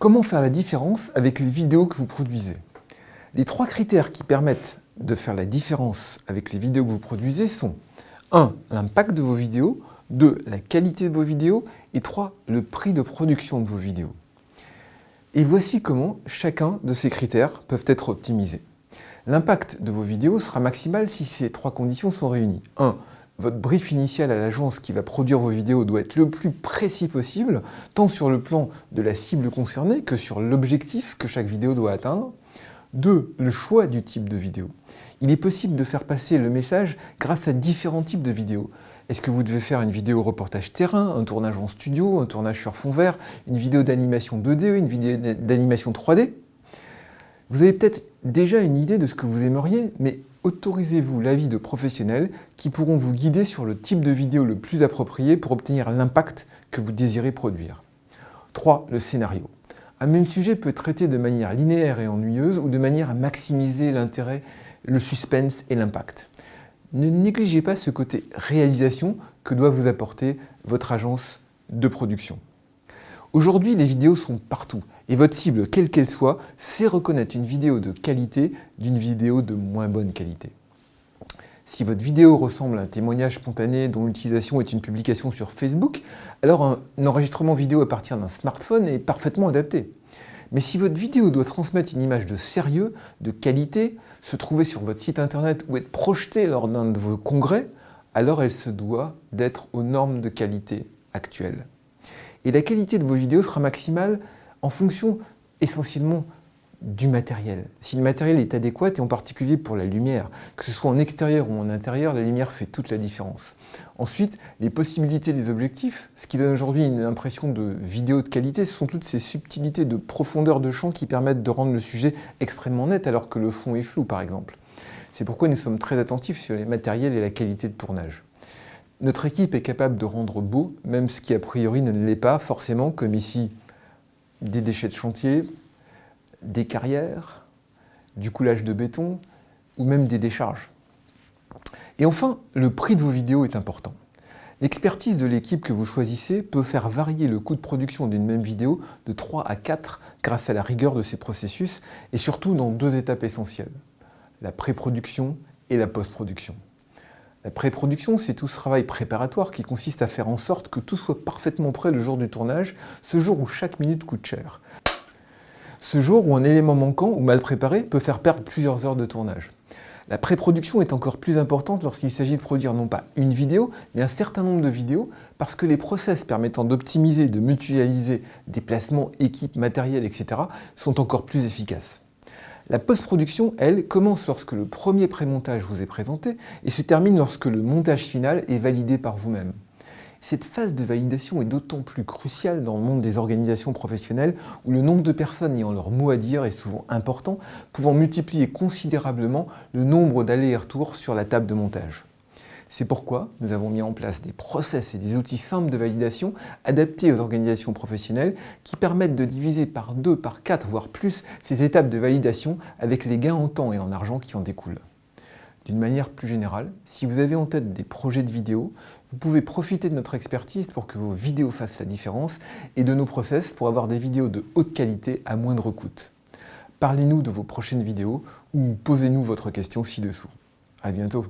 Comment faire la différence avec les vidéos que vous produisez? Les 3 critères qui permettent de faire la différence avec les vidéos que vous produisez sont 1. L'impact de vos vidéos, 2. La qualité de vos vidéos et 3. Le prix de production de vos vidéos. Et voici comment chacun de ces critères peuvent être optimisés. L'impact de vos vidéos sera maximal si ces 3 conditions sont réunies. 1. Votre brief initial à l'agence qui va produire vos vidéos doit être le plus précis possible, tant sur le plan de la cible concernée que sur l'objectif que chaque vidéo doit atteindre. 2. Le choix du type de vidéo. Il est possible de faire passer le message grâce à différents types de vidéos. Est-ce que vous devez faire une vidéo reportage terrain, un tournage en studio, un tournage sur fond vert, une vidéo d'animation 2D, une vidéo d'animation 3D? Vous avez peut-être déjà une idée de ce que vous aimeriez, mais autorisez-vous l'avis de professionnels qui pourront vous guider sur le type de vidéo le plus approprié pour obtenir l'impact que vous désirez produire. 3. Le scénario. Un même sujet peut être traité de manière linéaire et ennuyeuse ou de manière à maximiser l'intérêt, le suspense et l'impact. Ne négligez pas ce côté réalisation que doit vous apporter votre agence de production. Aujourd'hui, les vidéos sont partout et votre cible, quelle qu'elle soit, sait reconnaître une vidéo de qualité d'une vidéo de moins bonne qualité. Si votre vidéo ressemble à un témoignage spontané dont l'utilisation est une publication sur Facebook, alors un enregistrement vidéo à partir d'un smartphone est parfaitement adapté. Mais si votre vidéo doit transmettre une image de sérieux, de qualité, se trouver sur votre site internet ou être projetée lors d'un de vos congrès, alors elle se doit d'être aux normes de qualité actuelles. Et la qualité de vos vidéos sera maximale en fonction essentiellement du matériel. Si le matériel est adéquat, et en particulier pour la lumière, que ce soit en extérieur ou en intérieur, la lumière fait toute la différence. Ensuite, les possibilités des objectifs, ce qui donne aujourd'hui une impression de vidéo de qualité, ce sont toutes ces subtilités de profondeur de champ qui permettent de rendre le sujet extrêmement net alors que le fond est flou par exemple. C'est pourquoi nous sommes très attentifs sur les matériels et la qualité de tournage. Notre équipe est capable de rendre beau, même ce qui a priori ne l'est pas forcément, comme ici des déchets de chantier, des carrières, du coulage de béton ou même des décharges. Et enfin, le prix de vos vidéos est important. L'expertise de l'équipe que vous choisissez peut faire varier le coût de production d'une même vidéo de 3 à 4 grâce à la rigueur de ces processus et surtout dans 2 étapes essentielles, la pré-production et la post-production. La pré-production, c'est tout ce travail préparatoire qui consiste à faire en sorte que tout soit parfaitement prêt le jour du tournage, ce jour où chaque minute coûte cher. Ce jour où un élément manquant ou mal préparé peut faire perdre plusieurs heures de tournage. La pré-production est encore plus importante lorsqu'il s'agit de produire non pas une vidéo, mais un certain nombre de vidéos, parce que les process permettant d'optimiser, de mutualiser déplacements, équipes, matériel, etc. sont encore plus efficaces. La post-production, elle, commence lorsque le premier pré-montage vous est présenté et se termine lorsque le montage final est validé par vous-même. Cette phase de validation est d'autant plus cruciale dans le monde des organisations professionnelles où le nombre de personnes ayant leur mot à dire est souvent important, pouvant multiplier considérablement le nombre d'allers et retours sur la table de montage. C'est pourquoi nous avons mis en place des process et des outils simples de validation adaptés aux organisations professionnelles qui permettent de diviser par 2, par 4, voire plus ces étapes de validation avec les gains en temps et en argent qui en découlent. D'une manière plus générale, si vous avez en tête des projets de vidéos, vous pouvez profiter de notre expertise pour que vos vidéos fassent la différence et de nos process pour avoir des vidéos de haute qualité à moindre coût. Parlez-nous de vos prochaines vidéos ou posez-nous votre question ci-dessous. À bientôt.